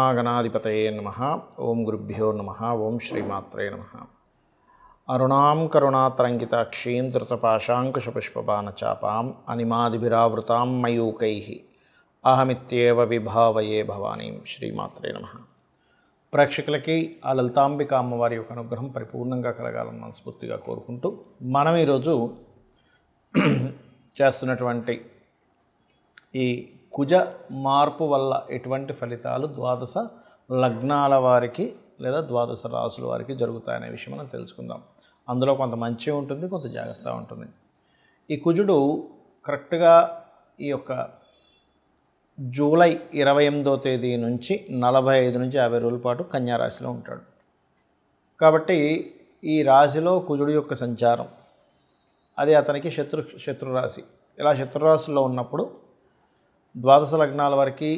శ్రీమహాగణాధిపతయే నమః. ఓం గురుభ్యో నమః. ఓం శ్రీమాత్రే నమః. అరుణాం కరుణాతరంగితాక్షీం ధృతపాశాంకుశపుష్పబాణచాపాం అనిమాదిభిరావృతాం మయూకైః అహమిత్యేవ విభావయే భవానీం. శ్రీమాత్రే నమః. ప్రేక్షకులకి ఆ లలితాంబిక అమ్మవారి యొక్క అనుగ్రహం పరిపూర్ణంగా కలగాలని మనస్ఫూర్తిగా కోరుకుంటూ మనం ఈరోజు చేస్తున్నటువంటి ఈ కుజ మార్పు వల్ల ఎటువంటి ఫలితాలు ద్వాదశ లగ్నాల వారికి లేదా ద్వాదశ రాసుల వారికి జరుగుతాయనే విషయం మనం తెలుసుకుందాం. అందులో కొంత మంచి ఉంటుంది, కొంత జాగ్రత్త ఉంటుంది. ఈ కుజుడు కరెక్ట్గా ఈ యొక్క జూలై 28వ తేదీ నుంచి 45 నుంచి 50 రోజుల పాటు కన్యా రాశిలో ఉంటాడు. కాబట్టి ఈ రాశిలో కుజుడు యొక్క సంచారం అది అతనికి శత్రు రాశి. ఇలా శత్రురాశిలో ఉన్నప్పుడు ద్వాదశ లగ్నాల వారికి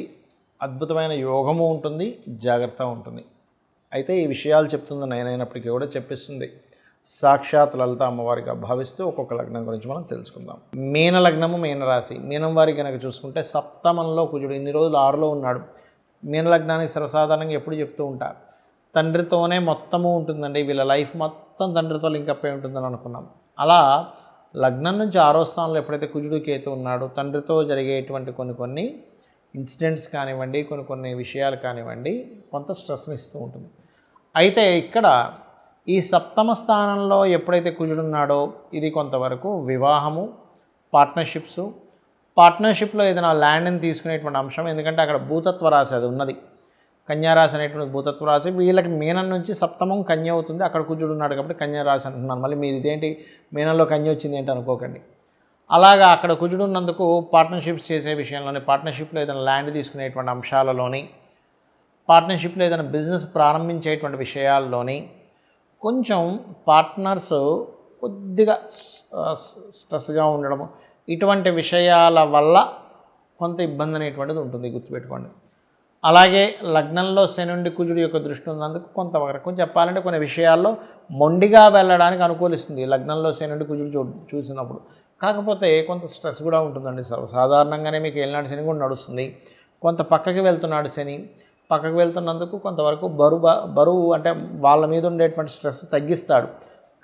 అద్భుతమైన యోగము ఉంటుంది, జాగ్రత్త ఉంటుంది. అయితే ఈ విషయాలు చెప్తుంది నేనైనప్పటికీ కూడా చెప్పిస్తుంది సాక్షాత్ లలిత అమ్మవారిగా భావిస్తూ ఒక్కొక్క లగ్నం గురించి మనం తెలుసుకుందాం. మీన లగ్నము, మీనరాశి. మీనం వారికి కనుక చూసుకుంటే సప్తమంలో కుజుడు ఇన్ని రోజులు 6లో ఉన్నాడు. మీన లగ్నానికి సర్వసాధారణంగా ఎప్పుడు చెప్తూ ఉంటా, తండ్రితోనే మొత్తము ఉంటుందండి, వీళ్ళ లైఫ్ మొత్తం తండ్రితో లింకప్ అయి ఉంటుందని అనుకున్నాం. అలా లగ్నం నుంచి 6వ స్థానంలో ఎప్పుడైతే కుజుడు కేతు ఉన్నాడో తండ్రితో జరిగేటువంటి కొన్ని ఇన్సిడెంట్స్ కానివ్వండి, కొన్ని విషయాలు కానివ్వండి, కొంత స్ట్రెస్ని ఇస్తూ ఉంటుంది. అయితే ఇక్కడ ఈ సప్తమ స్థానంలో ఎప్పుడైతే కుజుడు ఉన్నాడో ఇది కొంతవరకు వివాహము, పార్ట్నర్షిప్లో ఏదైనా ల్యాండ్ని తీసుకునేటువంటి అంశం. ఎందుకంటే అక్కడ భూతత్వ రాశి అది ఉన్నది, కన్యారాశి అనేటువంటి భూతత్వ రాశి. వీళ్ళకి మీనం నుంచి సప్తమం కన్య అవుతుంది, అక్కడ కుజుడు ఉన్నాడు కాబట్టి కన్యా రాశి అంటున్నాను. మళ్ళీ మీరు ఇదేంటి మీనంలో కన్య వచ్చింది ఏంటి అనుకోకండి. అలాగా అక్కడ కుజుడు ఉన్నందుకు పార్ట్నర్షిప్స్ చేసే విషయంలోని, పార్ట్నర్షిప్లో ఏదైనా ల్యాండ్ తీసుకునేటువంటి అంశాలలోని, పార్ట్నర్షిప్లో ఏదైనా బిజినెస్ ప్రారంభించేటువంటి విషయాల్లోని కొంచెం పార్ట్నర్స్ కొద్దిగా స్ట్రెస్గా ఉండడము, ఇటువంటి విషయాల వల్ల కొంత ఇబ్బంది అనేటువంటిది ఉంటుంది, గుర్తుపెట్టుకోండి. అలాగే లగ్నంలో శని కుజుడు యొక్క దృష్టి ఉన్నందుకు కొంతవరకు చెప్పాలంటే కొన్ని విషయాల్లో మొండిగా వెళ్ళడానికి అనుకూలిస్తుంది లగ్నంలో శని కుజుడు చూసినప్పుడు. కాకపోతే కొంత స్ట్రెస్ కూడా ఉంటుందండి. సర్వసాధారణంగానే మీకు ఏలినాడు శని కూడా నడుస్తుంది. కొంత పక్కకి వెళ్తున్నాడు శని, పక్కకు వెళ్తున్నందుకు కొంతవరకు బరువు అంటే వాళ్ళ మీద ఉండేటువంటి స్ట్రెస్ తగ్గిస్తాడు.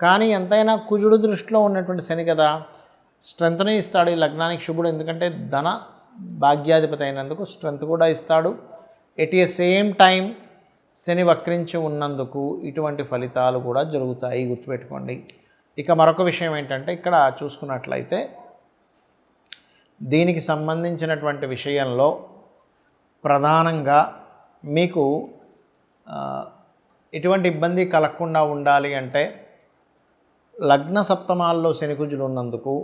కానీ ఎంతైనా కుజుడు దృష్టిలో ఉన్నటువంటి శని కదా, స్ట్రెంత్ని ఇస్తాడు ఈ లగ్నానికి శుభుడు. ఎందుకంటే ధన భాగ్యాధిపతి అయినందుకు స్ట్రెంత్ కూడా ఇస్తాడు. ఎట్ ఏ సేమ్ టైం శని వక్రించి ఉన్నందుకు ఇటువంటి ఫలితాలు కూడా జరుగుతాయి, గుర్తుపెట్టుకోండి. ఇక మరొక విషయం ఏంటంటే ఇక్కడ చూసుకున్నట్లయితే దీనికి సంబంధించినటువంటి విషయంలో ప్రధానంగా మీకు ఎటువంటి ఇబ్బంది కలగకుండా ఉండాలి అంటే లగ్న సప్తమాల్లో శని కుజులు ఉన్నందుకు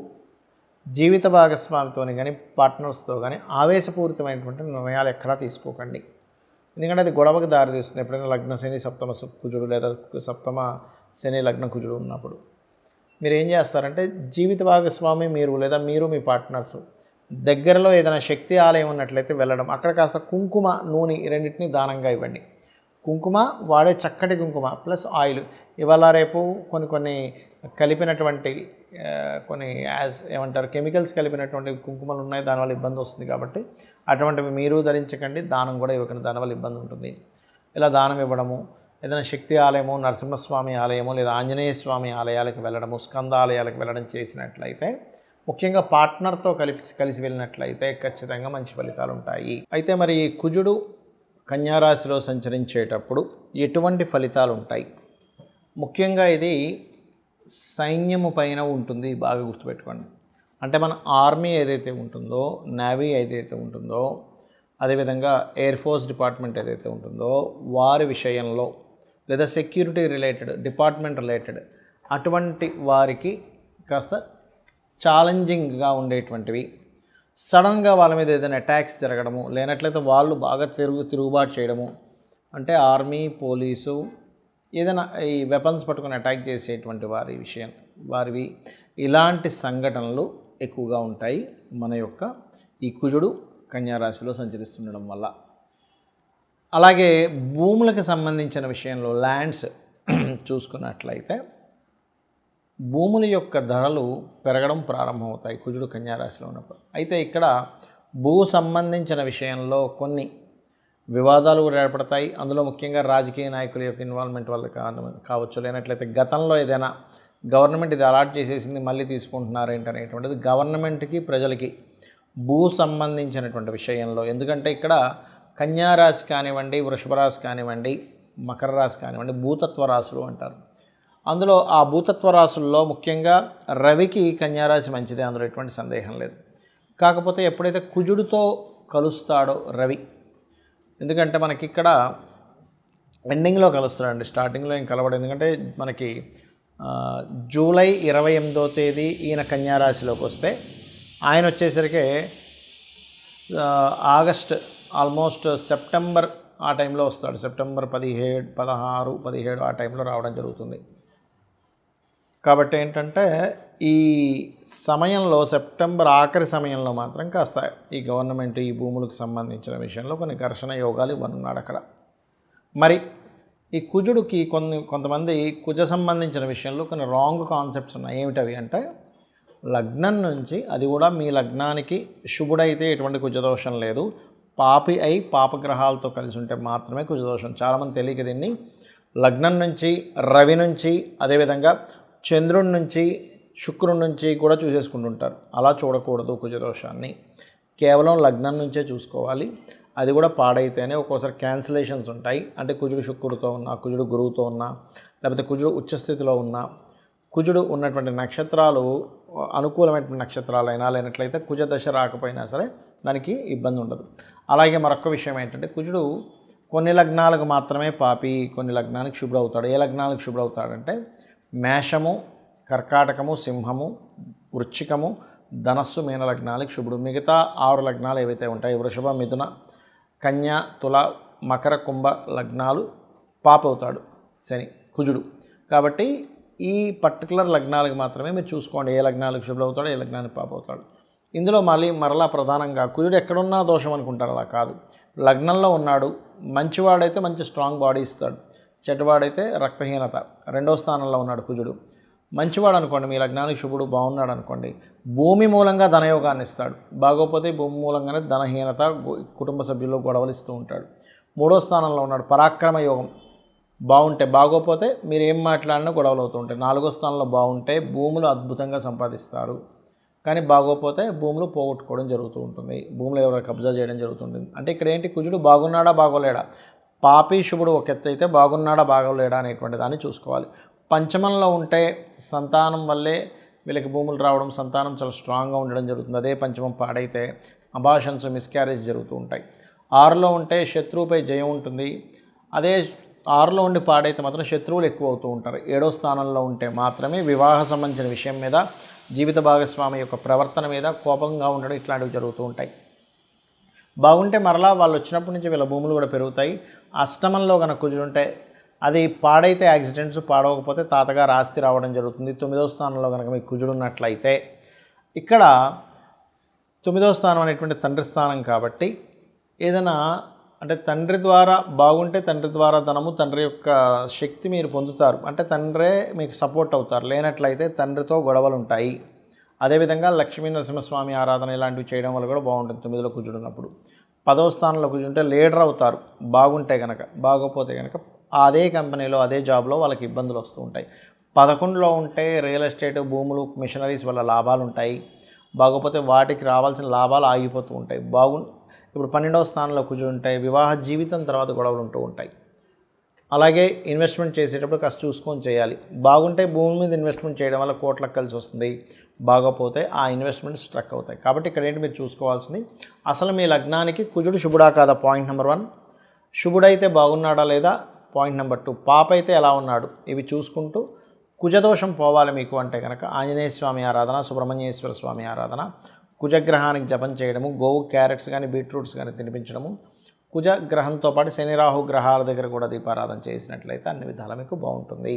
జీవిత భాగస్వామితో కానీ పార్ట్నర్స్తో కానీ ఆవేశపూరితమైనటువంటి నిర్ణయాలు ఎక్కడా తీసుకోకండి. ఎందుకంటే అది గొడవకు దారితీస్తుంది. ఎప్పుడైనా లగ్న శని సప్తమ కుజుడు లేదా సప్తమ శని లగ్న కుజుడు ఉన్నప్పుడు మీరు ఏం చేస్తారంటే జీవిత భాగస్వామి మీరు లేదా మీరు మీ పార్ట్నర్స్ దగ్గరలో ఏదైనా శక్తి ఆలయం ఉన్నట్లయితే వెళ్ళడం, అక్కడ కాస్త కుంకుమ నూనె రెండింటినీ దానంగా ఇవ్వండి. కుంకుమ వాడే చక్కటి కుంకుమ ప్లస్ ఆయిల్. ఇవాళ రేపు కొన్ని కలిపినటువంటి కొన్ని ఏమంటారు కెమికల్స్ కలిపినటువంటి కుంకుమలు ఉన్నాయి, దానివల్ల ఇబ్బంది వస్తుంది. కాబట్టి అటువంటివి మీరు ధరించకండి, దానం కూడా ఇవ్వకండి, దానివల్ల ఇబ్బంది ఉంటుంది. ఇలా దానం ఇవ్వడము, ఏదైనా శక్తి ఆలయము, నరసింహస్వామి ఆలయము లేదా ఆంజనేయ స్వామి ఆలయాలకు వెళ్ళడము, స్కంద ఆలయాలకు వెళ్ళడం చేసినట్లయితే, ముఖ్యంగా పార్ట్నర్తో కలిసి వెళ్ళినట్లయితే ఖచ్చితంగా మంచి ఫలితాలు ఉంటాయి. అయితే మరి కుజుడు కన్యారాశిలో సంచరించేటప్పుడు ఎటువంటి ఫలితాలు ఉంటాయి? ముఖ్యంగా ఇది సైన్యము పైన ఉంటుంది, బాగా గుర్తుపెట్టుకోండి. అంటే మన ఆర్మీ ఏదైతే ఉంటుందో, నేవీ ఏదైతే ఉంటుందో, అదేవిధంగా ఎయిర్ ఫోర్స్ డిపార్ట్మెంట్ ఏదైతే ఉంటుందో వారి విషయంలో లేదా సెక్యూరిటీ డిపార్ట్మెంట్ రిలేటెడ్ అటువంటి వారికి కాస్త ఛాలెంజింగ్గా ఉండేటువంటివి, సడన్గా వాళ్ళ మీద ఏదైనా అటాక్స్ జరగడము, లేనట్లయితే వాళ్ళు బాగా తిరుగుబాటు చేయడము, అంటే ఆర్మీ పోలీసు ఏదైనా ఈ వెపన్స్ పట్టుకొని అటాక్ చేసేటువంటి వారివి ఇలాంటి సంఘటనలు ఎక్కువగా ఉంటాయి మన యొక్క ఈ కుజుడు కన్యారాశిలో సంచరిస్తుండడం వల్ల. అలాగే భూములకు సంబంధించిన విషయంలో ల్యాండ్స్ చూసుకున్నట్లయితే భూముల యొక్క ధరలు పెరగడం ప్రారంభమవుతాయి కుజుడు కన్యారాశిలో ఉన్నప్పుడు. అయితే ఇక్కడ భూ సంబంధించిన విషయంలో కొన్ని వివాదాలు కూడా ఏర్పడతాయి. అందులో ముఖ్యంగా రాజకీయ నాయకుల యొక్క ఇన్వాల్వ్మెంట్ వల్ల కావచ్చు, లేనట్లయితే గతంలో ఏదైనా గవర్నమెంట్ ఇది అలాట్ చేసేసింది మళ్ళీ తీసుకుంటున్నారు ఏంటనేటువంటిది గవర్నమెంట్కి ప్రజలకి భూ సంబంధించినటువంటి విషయంలో. ఎందుకంటే ఇక్కడ కన్యా రాశి కానివ్వండి, వృషభ రాశి కానివ్వండి, మకర రాశి కానివ్వండి భూతత్వ రాశులు అంటారు. అందులో ఆ భూతత్వ రాశుల్లో ముఖ్యంగా రవికి కన్యారాశి మంచిదే, అందులో ఎటువంటి సందేహం లేదు. కాకపోతే ఎప్పుడైతే కుజుడితో కలుస్తాడో రవి, ఎందుకంటే మనకి ఇక్కడ ఎండింగ్లో కలుస్తాడండి, స్టార్టింగ్లో ఏం కలవడు. ఎందుకంటే మనకి జూలై 28వ తేదీ ఈయన కన్యారాశిలోకి వస్తే ఆయన వచ్చేసరికి ఆగస్ట్ ఆల్మోస్ట్ సెప్టెంబర్ ఆ టైంలో వస్తాడు. సెప్టెంబర్ 17, 16, 17 ఆ టైంలో రావడం జరుగుతుంది. కాబట్టి ఏంటంటే ఈ సమయంలో సెప్టెంబర్ ఆఖరి సమయంలో మాత్రం కాస్త ఈ గవర్నమెంట్ ఈ భూములకు సంబంధించిన విషయంలో కొన్ని ఘర్షణ యోగాలు ఇవ్వనున్నాడు అక్కడ. మరి ఈ కుజుడికి కొంతమంది కుజ సంబంధించిన విషయంలో కొన్ని రాంగ్ కాన్సెప్ట్స్ ఉన్నాయి. ఏమిటవి అంటే లగ్నం నుంచి, అది కూడా మీ లగ్నానికి శుభుడైతే ఎటువంటి కుజదోషం లేదు, పాపి అయి పాపగ్రహాలతో కలిసి ఉంటే మాత్రమే కుజదోషం. చాలామంది తెలియక దీన్ని లగ్నం నుంచి, రవి నుంచి, అదేవిధంగా చంద్రుడి నుంచి, శుక్రుడి నుంచి కూడా చూసేసుకుంటుంటారు. అలా చూడకూడదు కుజదోషాన్ని. కేవలం లగ్నం నుంచే చూసుకోవాలి. అది కూడా పాడైతేనే ఒక్కోసారి క్యాన్సిలేషన్స్ ఉంటాయి. అంటే కుజుడు శుక్రుడితో ఉన్నా, కుజుడు గురువుతో ఉన్నా, లేకపోతే కుజుడు ఉచ్చస్థితిలో ఉన్నా, కుజుడు ఉన్నటువంటి నక్షత్రాలు అనుకూలమైనటువంటి నక్షత్రాలైనా, లేనట్లయితే కుజ దశ రాకపోయినా సరే దానికి ఇబ్బంది ఉండదు. అలాగే మరొక విషయం ఏంటంటే కుజుడు కొన్ని లగ్నాలకు మాత్రమే పాపి, కొన్ని లగ్నానికి శుభ్రవుతాడు. ఏ లగ్నాలకు శుభ్రవుతాడంటే మేషము, కర్కాటకము, సింహము, వృశ్చికము, ధనస్సు, మీన లగ్నాలకు శుభుడు. మిగతా 6 లగ్నాలు ఏవైతే ఉంటాయి, వృషభ, మిథున, కన్య, తుల, మకర, కుంభ లగ్నాలు పాపవుతాడు శని, కుజుడు. కాబట్టి ఈ పర్టికులర్ లగ్నాలకు మాత్రమే మీరు చూసుకోండి ఏ లగ్నాలకు శుభుడవుతాడో, ఏ లగ్నానికి పాపవుతాడు. ఇందులో మరలా ప్రధానంగా కుజుడు ఎక్కడున్నా దోషం అనుకుంటారు, అలా కాదు. లగ్నంలో ఉన్నాడు, మంచివాడైతే మంచి స్ట్రాంగ్ బాడీ ఇస్తాడు, చెడ్డవాడైతే రక్తహీనత. 2వ స్థానంలో ఉన్నాడు కుజుడు. మంచివాడు అనుకోండి, మీ లగ్నానికి శుభుడు బాగున్నాడు అనుకోండి, భూమి మూలంగా ధనయోగాన్ని ఇస్తాడు. బాగోపోతే భూమి మూలంగానే ధనహీనత, కుటుంబ సభ్యుల్లో గొడవలు ఇస్తూ ఉంటాడు. 3వ స్థానంలో ఉన్నాడు, పరాక్రమ యోగం. బాగోపోతే మీరు ఏం మాట్లాడినా గొడవలు అవుతూ ఉంటాయి. 4వ స్థానంలో బాగుంటే భూములు అద్భుతంగా సంపాదిస్తారు, కానీ బాగోపోతే భూములు పోగొట్టుకోవడం జరుగుతూ ఉంటుంది, భూములు ఎవరో కబ్జా చేయడం జరుగుతుంటుంది. అంటే ఇక్కడ ఏంటి, కుజుడు బాగున్నాడా బాగోలేడా, పాపి శుభుడు ఒక ఎత్తు అయితే బాగున్నాడా బాగోలేడా అనేటువంటి దాన్ని చూసుకోవాలి. పంచమంలో ఉంటే సంతానం వల్లే వీళ్ళకి భూములు రావడం, సంతానం చాలా స్ట్రాంగ్గా ఉండడం జరుగుతుంది. అదే పంచమం పాడైతే అబార్షన్స్, మిస్క్యారేజ్ జరుగుతూ ఉంటాయి. 6లో ఉంటే శత్రువుపై జయం ఉంటుంది. అదే 6లో ఉండి పాడైతే మాత్రం శత్రువులు ఎక్కువ అవుతూ ఉంటారు. 7వ స్థానంలో ఉంటే మాత్రమే వివాహ సంబంధించిన విషయం మీద, జీవిత భాగస్వామి యొక్క ప్రవర్తన మీద కోపంగా ఉండడం, ఇట్లాంటివి జరుగుతూ ఉంటాయి. బాగుంటే మరలా వాళ్ళు వచ్చినప్పటి నుంచి వీళ్ళ భూములు కూడా పెరుగుతాయి. అష్టమంలో కనుక కుజుడుంటే అది పాడైతే యాక్సిడెంట్స్, పాడవకపోతే తాతగారు ఆస్తి రావడం జరుగుతుంది. 9వ స్థానంలో కనుక మీకు కుజుడున్నట్లయితే, ఇక్కడ 9వ స్థానం అనేటువంటి తండ్రి స్థానం కాబట్టి ఏదైనా అంటే తండ్రి ద్వారా బాగుంటే తండ్రి ద్వారా ధనము, తండ్రి యొక్క శక్తి మీరు పొందుతారు, అంటే తండ్రే మీకు సపోర్ట్ అవుతారు. లేనట్లయితే తండ్రితో గొడవలు ఉంటాయి. అదేవిధంగా లక్ష్మీ నరసింహస్వామి ఆరాధన ఇలాంటివి చేయడం వల్ల కూడా బాగుంటుంది 9లో కుజుడు ఉన్నప్పుడు. 10వ స్థానంలో కుజుంటే లీడర్ అవుతారు బాగుంటే కనుక. బాగోపోతే కనుక అదే కంపెనీలో, అదే జాబ్లో వాళ్ళకి ఇబ్బందులు వస్తూ ఉంటాయి. 11లో ఉంటే రియల్ ఎస్టేట్, భూములు, మిషనరీస్ వల్ల లాభాలు ఉంటాయి. బాగోపోతే వాటికి రావాల్సిన లాభాలు ఆగిపోతూ ఉంటాయి. ఇప్పుడు 12వ స్థానంలో కుజుడు ఉంటాయి, వివాహ జీవితం తర్వాత గొడవలు ఉంటూ ఉంటాయి. అలాగే ఇన్వెస్ట్మెంట్ చేసేటప్పుడు కాస్త చూసుకొని చేయాలి. బాగుంటే భూమి మీద ఇన్వెస్ట్మెంట్ చేయడం వల్ల కోట్లకు కలిసి వస్తుంది, బాగోపోతే ఆ ఇన్వెస్ట్మెంట్ స్ట్రక్ అవుతాయి. కాబట్టి ఇక్కడ ఏంటి మీరు చూసుకోవాల్సింది, అసలు మీ లగ్నానికి కుజుడు శుభుడా కాదా, పాయింట్ నెంబర్ 1. శుభుడైతే బాగున్నాడా లేదా, పాయింట్ నెంబర్ 2. పాప అయితే ఎలా ఉన్నాడు, ఇవి చూసుకుంటూ కుజదోషం పోవాలి మీకు అంటే కనుక ఆంజనేయ స్వామి ఆరాధన, సుబ్రహ్మణ్యేశ్వర స్వామి ఆరాధన, కుజగ్రహానికి జపం చేయడము, గోవు క్యారెట్స్ కానీ బీట్రూట్స్ కానీ తినిపించడము, కుజగ్రహంతో పాటు శని రాహు గ్రహాల దగ్గర కూడా దీపారాధన చేసినట్లయితే అన్ని విధాలా మీకు బాగుంటుంది.